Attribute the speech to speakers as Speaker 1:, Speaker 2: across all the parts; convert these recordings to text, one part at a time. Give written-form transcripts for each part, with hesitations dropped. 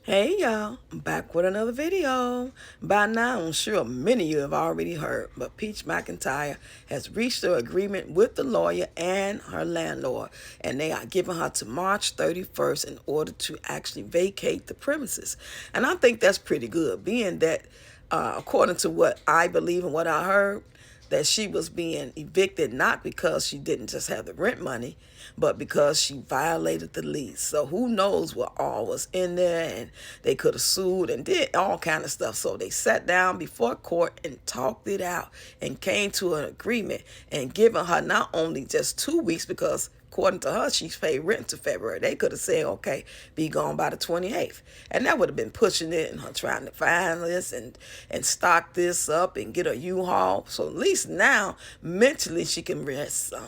Speaker 1: Hey y'all, I'm back with another video. By now, I'm sure many of you have already heard, but Peach McIntyre has reached an agreement with the lawyer and her landlord, and they are giving her to March 31st in order to actually vacate the premises. And I think that's pretty good, being that, according to what I believe and what I heard, that she was being evicted not because she didn't just have the rent money, but because she violated the lease. So who knows what all was in there, and they could have sued and did all kind of stuff. So they sat down before court and talked it out and came to an agreement and given her not only just 2 weeks, because according to her, she's paid rent to February. They could have said, okay, be gone by the 28th. And that would have been pushing it and her trying to find this and stock this up and get a U-Haul. So at least now, mentally, she can rest some.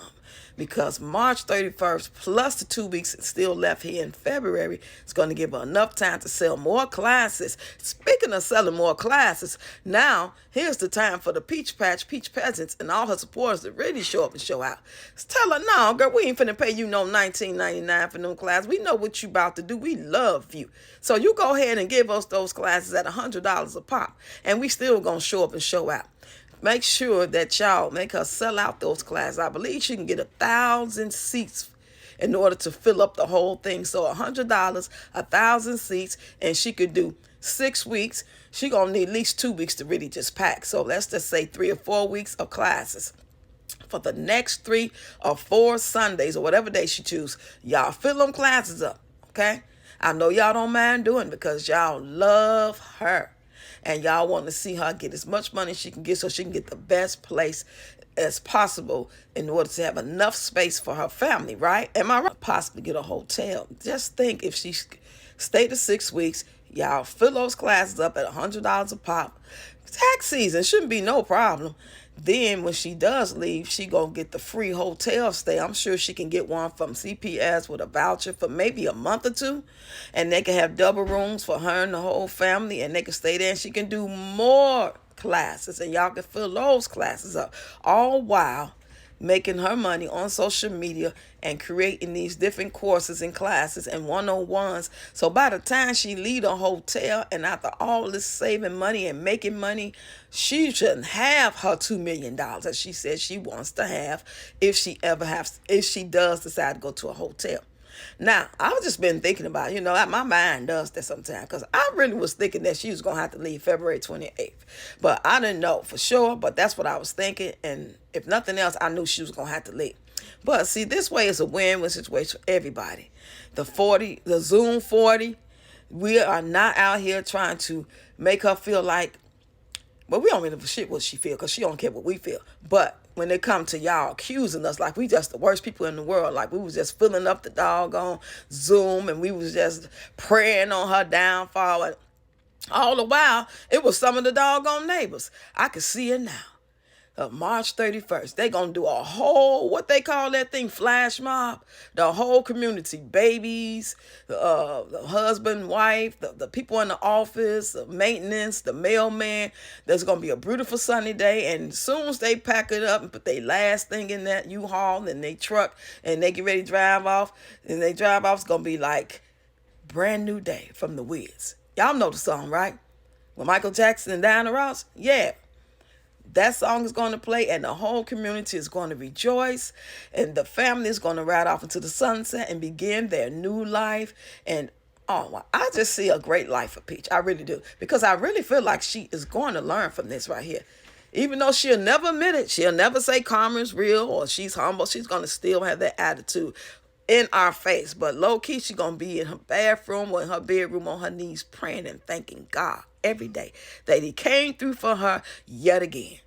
Speaker 1: Because March 31st plus the 2 weeks still left here in February is going to give her enough time to sell more classes. Speaking of selling more classes, now here's the time for the Peach Peasants, and all her supporters to really show up and show out. Just tell her, no, girl, we ain't finna pay you no $19.99 for them classes. We know what you about to do. We love you. So you go ahead and give us those classes at $100 a pop, and we still going to show up and show out. Make sure that y'all make her sell out those classes. I believe she can get 1,000 seats in order to fill up the whole thing. So $100, 1,000 seats, and she could do 6 weeks. She gonna need at least 2 weeks to really just pack. So let's just say 3 or 4 weeks of classes. For the next 3 or 4 Sundays or whatever day she choose, y'all fill them classes up, okay? I know y'all don't mind doing it because y'all love her. And y'all want to see her get as much money as she can get so she can get the best place as possible in order to have enough space for her family, right? Am I right? Possibly get a hotel. Just think if she stayed the 6 weeks, y'all fill those classes up at $100 a pop. Tax season shouldn't be no problem. Then when she does leave, she gonna get the free hotel stay. I'm sure she can get one from CPS with a voucher for maybe a month or two, and they can have double rooms for her and the whole family, and they can stay there, and she can do more classes, and y'all can fill those classes up, all while making her money on social media and creating these different courses and classes and one-on-ones. So by the time she leave a hotel and after all this saving money and making money, she shouldn't have her $2 million that she says she wants to have if she does decide to go to a hotel. Now, I've just been thinking about, my mind does that sometimes, because I really was thinking that she was going to have to leave February 28th. But I didn't know for sure, but that's what I was thinking. And if nothing else, I knew she was going to have to leave. But see, this way is a win-win situation for everybody. The Zoom 40, we are not out here trying to make her feel like, but we don't really give a shit what she feel, because she don't care what we feel. But when it come to y'all accusing us like we just the worst people in the world, like we was just filling up the doggone Zoom and we was just praying on her downfall, and all the while it was some of the doggone neighbors. I could see it now. Of March 31st, they gonna do a whole, what they call that thing, flash mob. The whole community, babies, the husband, wife, the people in the office, the maintenance, the mailman. There's gonna be a beautiful sunny day, and as soon as they pack it up and put their last thing in that U-Haul and they truck and they get ready to drive off, and they drive off, it's gonna be like brand new day from the Wiz. Y'all know the song, right? With Michael Jackson and Diana Ross? Yeah. That song is going to play, and the whole community is going to rejoice, and the family is going to ride off into the sunset and begin their new life. And oh, I just see a great life for Peach. I really do, because I really feel like she is going to learn from this right here. Even though she'll never admit it, she'll never say karma is real or she's humble, she's going to still have that attitude in our face. But low-key, she's going to be in her bathroom or in her bedroom on her knees praying and thanking God every day that he came through for her yet again.